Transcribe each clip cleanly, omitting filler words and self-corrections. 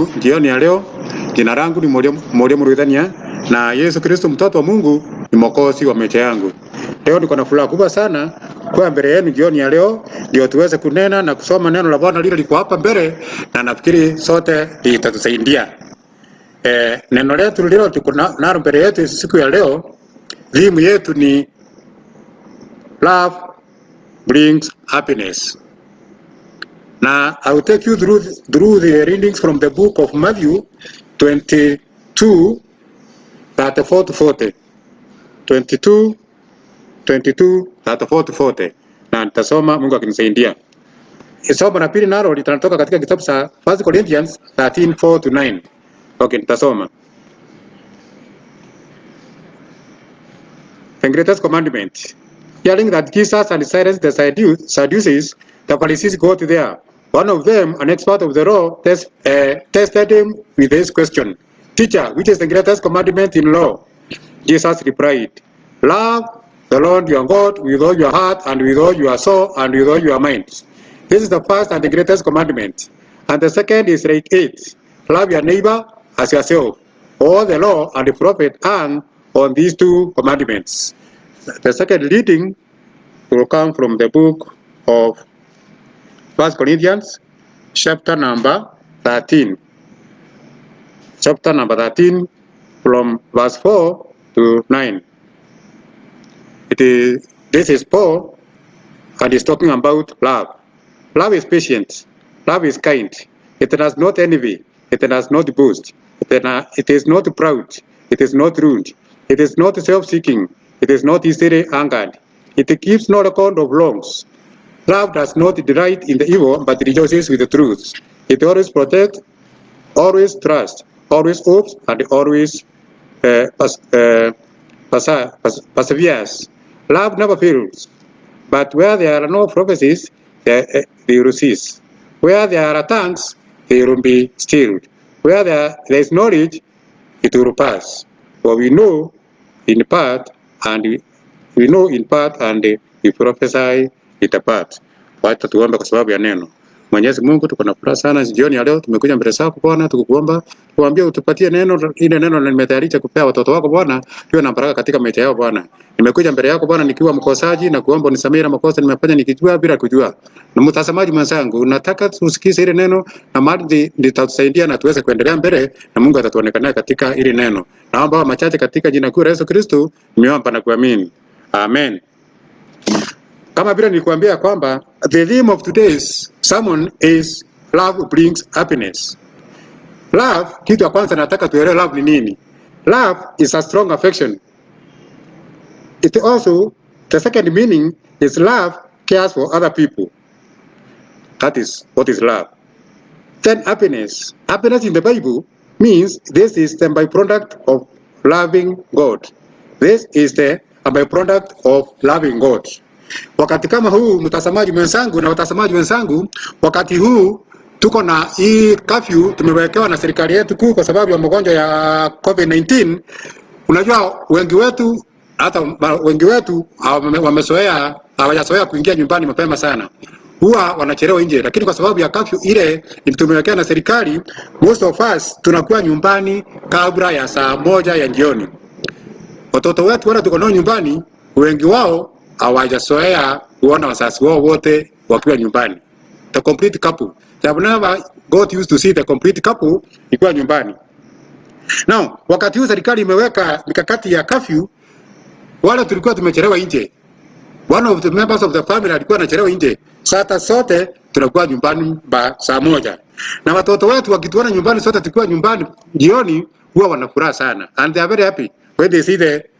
wenu jioni ya leo. Jina langu ni Mworia Murwithania na Yesu Kristo mtoto wa Mungu ni mwokozi wa maisha yangu. Leo niko na furaha kubwa sana kwa mbele yenu jioni ya leo ndio tuweze kunena na kusoma neno la Bwana lile liko hapa mbele, na nafikiri sote litatusaidia. Neno letu lile tuko nalo mbele yetu siku ya leo, theme yetu ni love brings happiness. Now, I will take you through the readings from the book of Matthew 22, 34 to 40. 22, 34 to 40. Na nitasoma Mungu akinisaidia. Somo la pili nalo litatoka katika kitabu cha 1 Corinthians 13, 4 to 9. Okay, nitasoma. The greatest commandment. Hearing that Jesus had silenced the Sadducees, the Pharisees got there. One of them, an expert of the law, tested him with this question: "Teacher, which is the greatest commandment in law?" Jesus replied, "Love the Lord your God with all your heart and with all your soul and with all your mind. This is the first and the greatest commandment. And the second is like it: love your neighbor as yourself. All the law and the prophet hang on these two commandments." The second reading will come from the book of 1 Corinthians, chapter number 13. Chapter number 13, from verse 4 to 9. This is Paul, and he's talking about love. Love is patient. Love is kind. It does not envy. It does not boast. It is not proud. It is not rude. It is not self-seeking. It is not easily angered. It keeps no account of wrongs. Love does not delight in the evil, but rejoices with the truth. It always protects, always trusts, always hopes, and always perseveres. Love never fails. But where there are no prophecies, they will cease. Where there are tongues, they will be stilled. Where there is knowledge, it will pass. For we know in part, and we prophesy in part. Wacha tuombe kwa sababu ya neno. Mwenyezi Mungu, tuko na furaha sana jioni ya leo, tumekuja mbele zako Bwana, tukukuomba tuambie utupatie neno, ile neno nimetayarisha kupea watoto wako Bwana, tuwe na baraka katika maisha yao Bwana. Nimekuja mbele yako Bwana nikiwa mkosaji na kuomba unisamehe makosa nimefanya nikijua bila kujua. Na mtazamaji mwenzangu, nataka tusikize ile neno na mali litatusaidia na tuweze kuendelea mbele, na Mungu atatuonekania katika ile neno. Naomba machache katika jina kuu la Yesu Kristo, nimeomba na kuamini. Amen. Kama vile nilikwambia kwamba the theme of today's sermon is love brings happiness. Love, kitu ya kwanza nataka tuelewe love ni nini. Love is a strong affection. It also, the second meaning is love cares for other people. That is what is love. Then happiness. Happiness in the Bible means this is the byproduct of loving God. This is the byproduct of loving God. Wakati kama huu mtazamaji mwenzangu na watazamaji wenzangu, wakati huu tuko na hii curfew tumewekewa na serikali yetu kuu kwa sababu ya mgonjwa ya COVID-19. Unajua wengi wetu wamezoea, hawajazoea kuingia nyumbani mapema sana. Huwa wanachelewa nje, lakini kwa sababu ya curfew ile tumewekewa na serikali, most of us tunakuwa nyumbani kabla ya saa 1 ya jioni. Watoto wetu wale tuko nao nyumbani, wengi wao hawajazoea kuona wazazi wao wote wakiwa nyumbani. The complete couple. They have never got used to see the complete couple ikiwa nyumbani. Now, wakati huu serikali imeweka mikakati ya curfew, wale tulikuwa tumechelewa nje. One of the members of the family alikuwa anachelewa nje. Sasa sote tunakuwa nyumbani saa 1. Na watoto wetu wakituona nyumbani sote tukiwa nyumbani jioni, huwa wanafuraha sana. And they are very happy when they see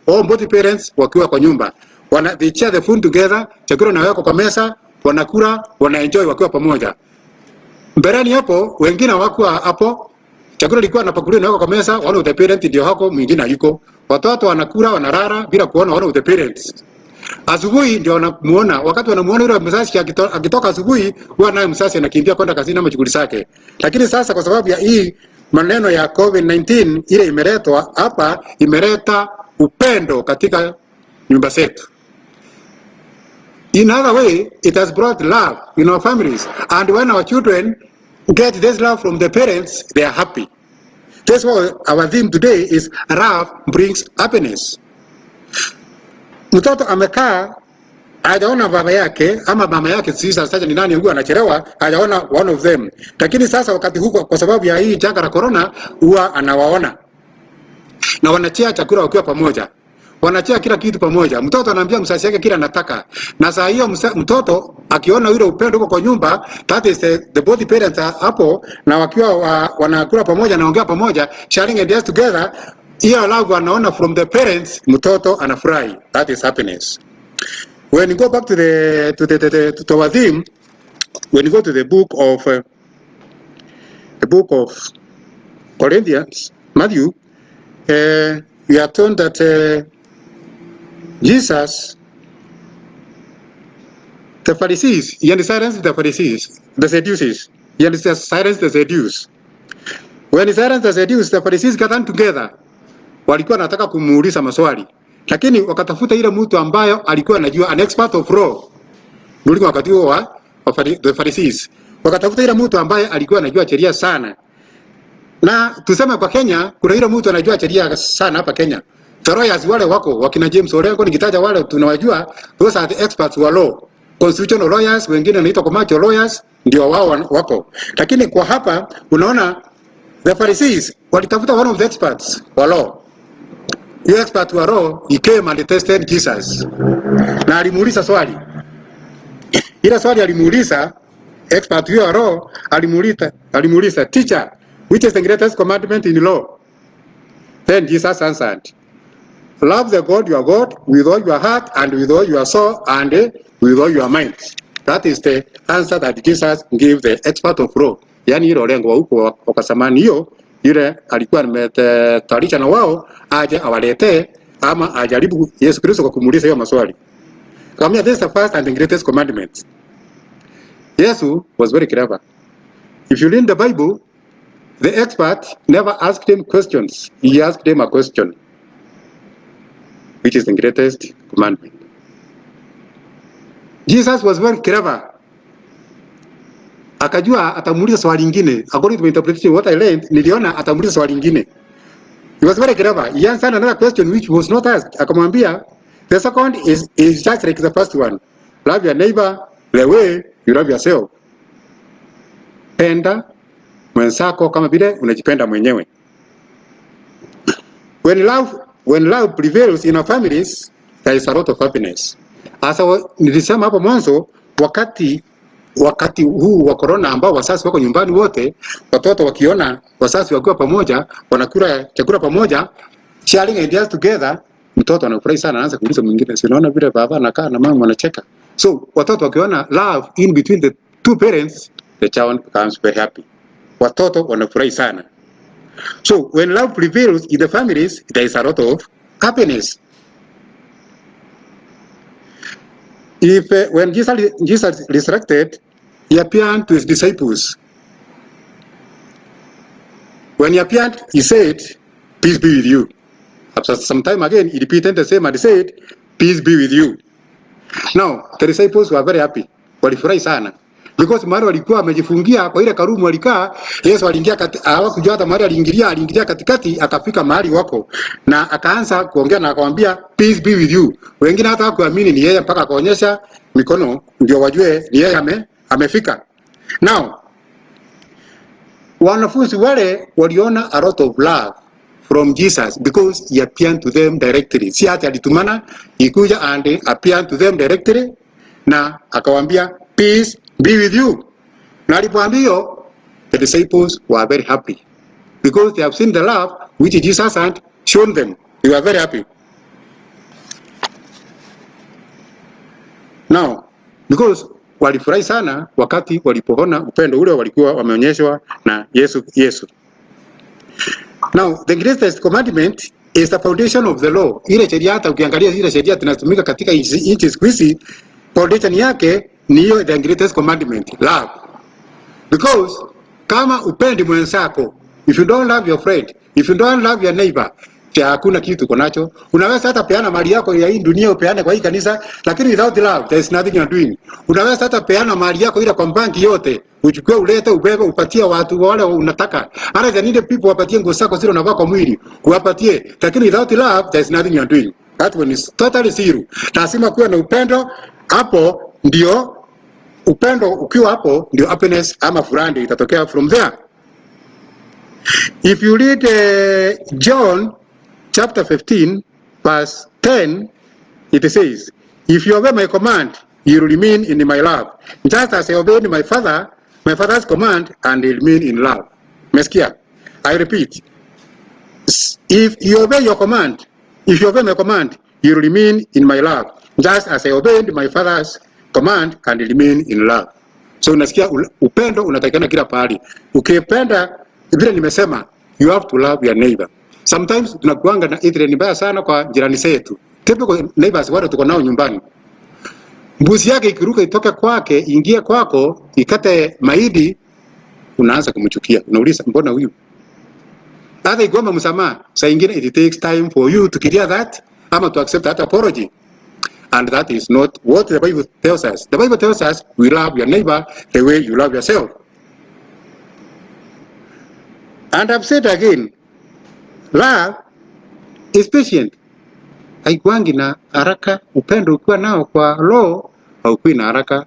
both parents wakiwa kwa nyumba. They share the food together, chakula naweka kwa mesa, wanakula, wanaenjoy wakiwa pamoja. Mbeleni hapo wengine hawakuwa hapo, chakula kilikuwa napakuliwa naweka kwa mesa, one of the parents ndio hako, mwingine hayuko. Watoto wanakula, wanalala bila kuona one of the parents. Asubuhi ndio wanamuona, wakati wanamuona yule mzazi akitoka asubuhi, huwa naye mzazi anakimbia kwenda kazini ama shughuli zake. Lakini sasa kwa sababu ya hii maneno ya COVID-19 ile imeletwa hapa, imeleta upendo katika nyumba zetu. In other way, it has brought love in our families. And when our children get this love from the parents, they are happy. That's why our theme today is love brings happiness. Mtoto amekaa hajaona baba yake ama mama yake, sasa ni nani huwa anachelewa, hajaona one of them. Lakini sasa wakati huko, kwa sababu ya hii janga la corona, huwa anawaona na wanachea chakula wakiwa pamoja, wanachea kila kitu pamoja. Mtoto anaambia mzazi yake kila anataka, na saa hiyo mtoto akiona yule upendo huko kwa nyumba, that is the both parents hapo, na wakiwa wanakula pamoja na ongea pamoja, sharing ideas together, hiyo love anaona from the parents, mtoto anafurahi. That is happiness. When you go back to our theme, when you go to the book of Corinthians, Matthew, we are told that Jesus, the Pharisees, he silenced the Pharisees, the Sadducees, he silenced the Sadducees. When he silenced the Sadducees, the Pharisees gathered together. Walikuwa wanataka kumuuliza maswali, lakini wakatafuta ile mtu ambayo alikuwa anajua, an expert of law. Ndio wakati huo wa the Pharisees, wakatafuta ile mtu ambaye alikuwa anajua sheria sana. Na tuseme kwa Kenya kuna ile mtu anajua sheria sana hapa Kenya. The lawyers wale wako wakina James Orengo, nikitaja wale tunawajua, those are the experts wa law. Constitutional lawyers, wengine wanaitwa commercial lawyers, ndio wao wako. Lakini kwa hapa unaona the Pharisees walitafuta one of the experts wa law. The expert wa law, he came and tested Jesus. Na alimuuliza swali. Ila swali alimuuliza expert wa law, alimuuliza teacher, which is the greatest commandment in law? Then Jesus answered, love the God your God with all your heart and with all your soul and with all your mind. That is the answer that Jesus gave the expert of law. Yani hilo lengo huko wakasamani hiyo, yule alikuwa ametalisha na wao aje awalete ama ajaribu Yesu Kristo kwa kumuuliza hiyo maswali. Kama this is the first and the greatest commandment. Yesu was very clever. If you read the Bible, the expert never asked him questions. He asked him a question, which is the greatest commandment. Jesus was very clever. Akajua atamuuliza swali lingine. According to my interpretation, what I learned, niliona atamuuliza swali lingine. He was very clever. He answered another question which was not asked. Akamwambia, the second is just like the first one. Love your neighbor the way you love yourself. Penda mwenzako kama vile unajipenda mwenyewe. When love prevails in our families, there is a lot of happiness. Asa nilisema hapo mwanzo, wakati huu wa corona ambao wazazi wako nyumbani wote, watoto wakiona wazazi wakiwa pamoja, wanakula chakula pamoja, sharing ideas together, mtoto anafurahi sana, anaanza kuuliza mwingine, si unaona vile baba anakaa na mama wanacheka. So watoto wakiona love in between the two parents, the child becomes very happy. Watoto wanafurahi sana. So when love prevails in the families, there is a lot of happiness. When Jesus resurrected, he appeared to his disciples. When he appeared, he said, peace be with you. After some time again, he repeated the same and he said, peace be with you. Now, the disciples were very happy. Walifurahi sana. Because Maria walikuwa amejifungia kwa ile karumu walikaa, Yesu aliingia hawakujua hata Maria aliingia katikati, akafika mahali wako na akaanza kuongea na akamwambia peace be with you. Wengine hata hawakuamini ni yeye mpaka akaonyesha mikono ndio wajue ni yeye amefika. Now, wanafunzi wale waliona a lot of love from Jesus because he appeared to them directly. Si hata alitumana, ikuja and appeared to them directly na akawaambia peace be with you. Na alipoambia, the disciples were very happy because they have seen the love which Jesus had shown them. They were very happy. Now, because walifurahi sana wakati walipoona upendo ule walikuwa wameonyeshwa na Yesu. Now, the greatest commandment is the foundation of the law. Ile sheria hata ukiangalia ile sheria tunatumika katika nchi siku hizi, foundation yake ni hiyo the greatest commandment, love. Because kama upendi mwenzako, if you don't love your friend, if you don't love your neighbor, hakuna kitu uko nacho. Unaweza hata peana mali yako ya hii dunia upeane kwa hii kanisa, lakini without love there is nothing you are doing. Unaweza hata peana mali yako ile kwa banki yote, uchukue ulete ubebe upatie watu wale unataka. Hata the needy people wapatie nguo zako zile unavaa kwa mwili, uwapatie. Lakini without love there is nothing you are doing. That one is totally zero. Lazima kuwe na upendo, hapo ndio upendo. Ukiwa hapo ndio happiness ama furaha itatokea from there. If you read John chapter 15 verse 10, it says, if you obey my command, you will remain in my love, just as I obeyed my father's command, and will remain in love. Meskia, I repeat, if you obey your command, if you obey my command, you will remain in my love, just as I obeyed my father's command, and remain in love. So unasikia upendo unatakikana kila pahali. Ukipenda vile nimesema, you have to love your neighbor. Sometimes tunakuanga na idre ni mbaya sana kwa jirani zetu. Typical neighbors wale tuko nao nyumbani. Mbuzi yake ikiruka itoke kwake, ingie kwako, ikate mahindi, unaanza kumchukia. Unauliza mbona huyu? Hata igomba msamaha, saa nyingine it takes time for you to clear that ama to accept that apology. And that is not what the Bible tells us. The Bible tells us we love your neighbor the way you love yourself. And I've said again, love is patient. Haikuangi na haraka. Upendo ukiwa nao kwa roho haukui na haraka.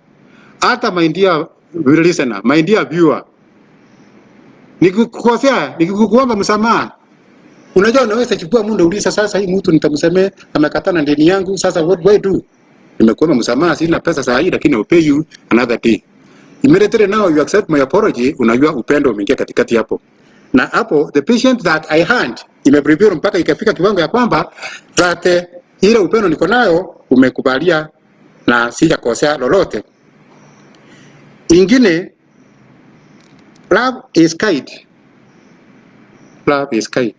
Hata my dear listener, my dear viewer, nikikukosea, nikikuomba msamaha, unajua unaweza chukua muda uliza, sasa hii mtu nitamsamea amekatana ndani yangu, sasa what do I do? Nimekuomba msamaha, sina pesa saa hii, lakini I'll pay you another day. Immediately now you accept my apology, unajua upendo umeingia katikati hapo. Na hapo the patient that I had imeprepare mpaka ikafika kiwango ya kwamba that ile upendo niko nayo umekubalia na sijakosea lolote. Ingine, love is kind. Love is kind.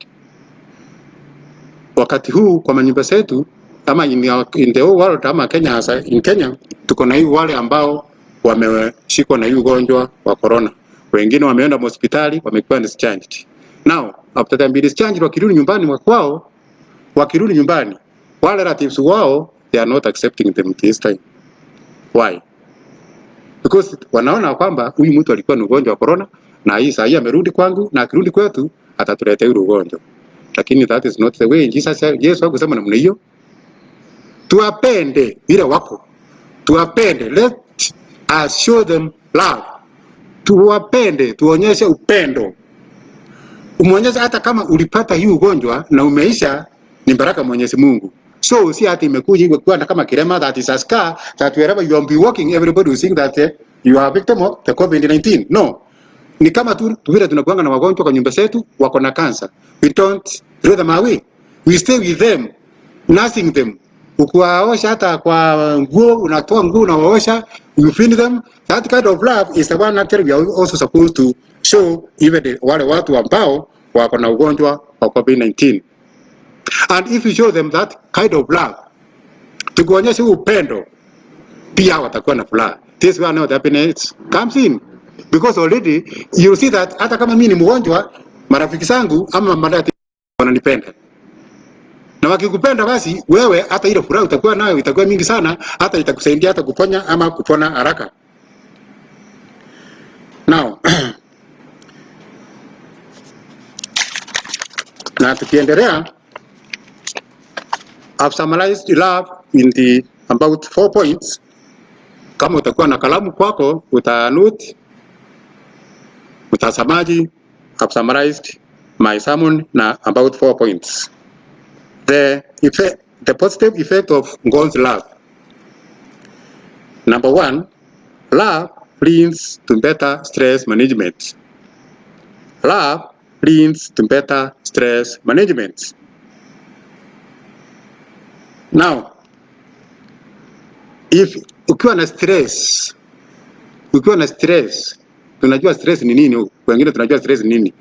Wakati huu kwa manyumba zetu ama in the whole world ama Kenya, hasa in Kenya tuko na hii wale ambao wameshikwa na hii ugonjwa wa corona. Wengine wameenda hospitali, wamekuwa discharged. Now, after them being discharged, wakirudi nyumbani kwao, wakirudi nyumbani, wale relatives wao, they are not accepting them this time. Why? Because wanaona kwamba huyu mtu alikuwa na ugonjwa wa corona na hii saa hii amerudi kwangu na akirudi kwetu atatuletea ule ugonjwa. Lakini that is not the way. Yesu hakusema namna hiyo. Tuwapende vile wako. Tuwapende. Let us show them love. Tuwapende, tuonyeshe upendo. Umuonyeshe hata kama ulipata hii ugonjwa na umeisha, ni baraka Mwenyezi Mungu. So si hata imekuja hiyo kwa kama kirema that is a scar that wherever you will be walking everybody will think that you are a victim of the COVID-19. No. Ni kama tu vile tunakuanga na wagonjwa kwa nyumba zetu wako na cancer. We don't throw them away. We stay with them, nursing them. Ukiwaosha hata kwa nguo, unatoa nguo unawaosha, you feed them. That kind of love is the one that we are also supposed to show even wale watu ambao wako na ugonjwa wa COVID-19. And if you show them that kind of love, tukuonyesha upendo, pia watakuwa na furaha. This is where now the happiness comes in. Because already you see that hata kama mimi ni mgonjwa, marafiki zangu ama madada wananipenda. Na wakikupenda basi wewe hata ile furaha utakuwa nayo itakuwa mingi sana, hata itakusaidia hata kuponya ama kupona haraka. Now na tukiendelea, I've summarized love in the about 4 points. Kama utakuwa na kalamu kwako utanote, utasamaji. I've summarized my sermon na about 4 points. The positive effect of God's love. Number 1, love leads to better stress management. Love leads to better stress management. Now, if ukiwa na stress, tunajua stress ni nini, wengine tunajua stress ni nini.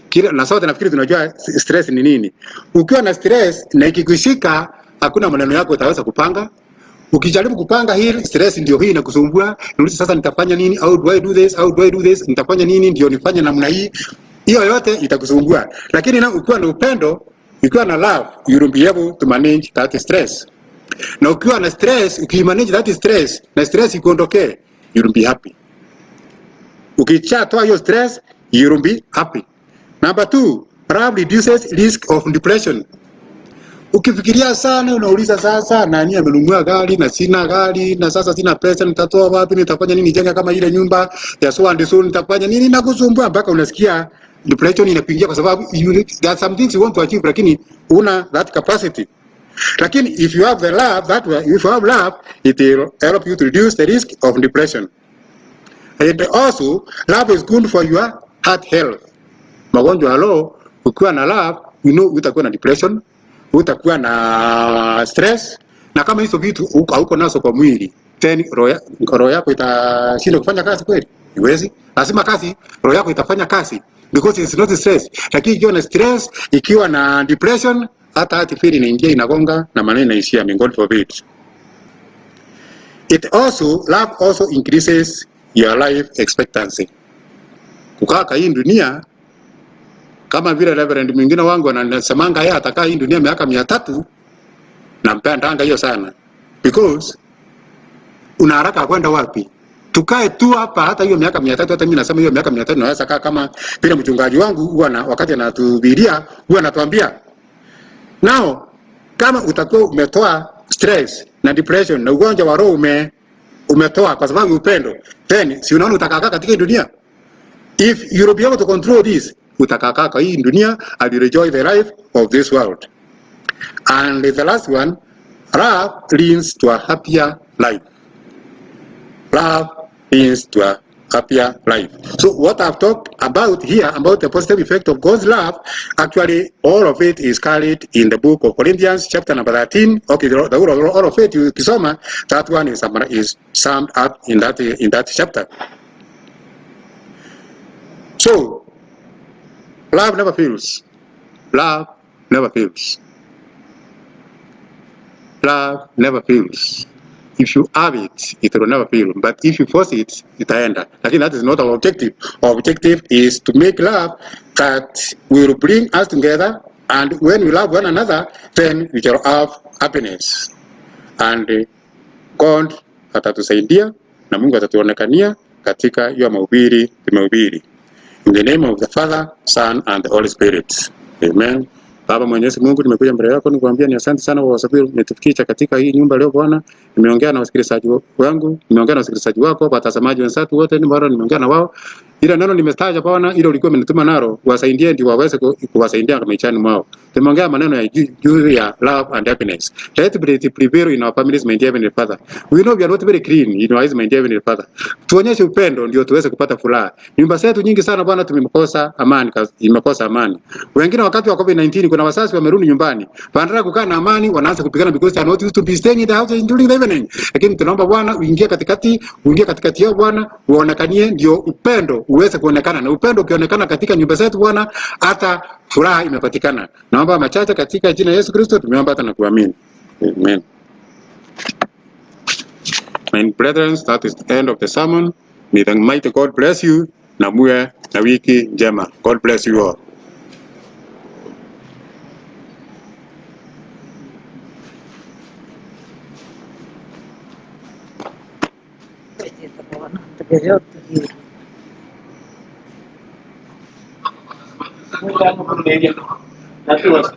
Kila na sote nafikiri tunajua stress ni nini. Ukiwa na stress na ikikushika, hakuna maneno yako utaweza kupanga. Ukijaribu kupanga hili, stress ndio hii inakusumbua. Unauliza sasa nitafanya nini? How do I do this? How do I do this? Nitafanya nini ndio nifanye namna hii? Hiyo yote itakusumbua. Lakini na ukiwa na upendo, Ukiwa na love, you will be able to manage that stress. Na ukiwa na stress, ukimanage that stress, na stress ikuondokee, you will be happy. Ukichatoa hiyo stress, you will be happy. Number 2, love reduces risk of depression. Ukifikiria sana, unauliza sasa nani amenunua gari na sina gari, na sasa sina pesa, nitatoa wapi, nitafanya nini, jenga kama ile nyumba ya so and so, nitafanya nini, na kusumbua mpaka unasikia depression inakuingia, kwa sababu there are some things you want to achieve lakini una that capacity. Lakini if you have the love, that way, if you have love, it will help you to reduce the risk of depression. And also, love is good for your heart health. Magonjwa halo, ukiwa na love, you know utakuwa na depression, utakuwa na stress, na kama hizo vitu huko nazo kwa mwili, then roho yako itashindwa kufanya kazi kweli? Iwezi. Lazima kazi, roho yako itafanya kazi because it's not stress. Lakini ikiwa na stress, ikiwa na depression, hata hati feel inaingia inagonga na maneno inaishia, God forbid. Love also increases your life expectancy. Kukaa hii dunia, kama vile Reverend mwingine wangu anasemanga yeye atakaa hii dunia miaka 300, nampendanga hiyo sana. Because una haraka kwenda wapi? Tukae tu hapa hata hiyo miaka 300, hata mimi nasema hiyo miaka 300 naweza kaa kama vile mchungaji wangu huwa wakati anatuhubiria huwa anatuambia. Now, kama utakuwa umetoa stress na depression na ugonjwa wa roho umetoa kwa sababu upendo, then si unaona utakaa katika dunia? If you will be able to control this, utakaa kwa hii dunia and you enjoy the life of this world. And the last one, love leads to a happier life. Love leads to a happier life. So what I've talked about here about the positive effect of God's love, actually all of it is carried in the book of Corinthians chapter number 13. Okay, all of it you kisoma, that one is summed up in that chapter. So love never fails. Love never fails. Love never fails. If you have it, it will never fail. But if you force it, it will end. Again, that is not our objective. Our objective is to make love that will bring us together. And when we love one another, then we shall have happiness. And God atatusaidia na Mungu atatuonekania katika hiyo mahubiri tumehubiri. In the name of the Father, Son, and the Holy Spirit. Amen. Baba Mwenyezi Mungu, nimekuja mbele yako nikuambia ni asante sana kwa sababu umetufikisha katika hii nyumba leo Bwana. Nimeongea na wasikilizaji wangu, nimeongea na wasikilizaji wako, watazamaji wenzangu wote, nimeongea na wao. Ila neno nimestaja Bwana, ile ulikuwa umenituma nalo, wasaidie ndio waweze kuwasaidia kama maishani mwao. Tumeongea maneno ya juu ya love and happiness. Let it prevail in our families, my dear Heavenly Father. We know we are not very clean in our eyes, my dear Heavenly Father. Tuonyeshe upendo ndio tuweze kupata furaha. Nyumba zetu nyingi sana Bwana tumekosa amani, imekosa amani. Wengine wakati wa COVID-19 kuna wazazi wamerudi nyumbani. Badala kukaa na amani wanaanza kupigana because they are not used to be staying in the house during the evening. Lakini tunaomba Bwana uingie katikati yao Bwana, uonekanie ndio upendo uweze kuonekana, na upendo ukionekana katika nyumba zetu Bwana, hata furaha imepatikana. Naomba machache katika jina la Yesu Kristo tumeomba hata na kuamini. Amen. My brethren, that is the end of the sermon. May the mighty God bless you. Na muwe na wiki njema. God bless you all. Nanti was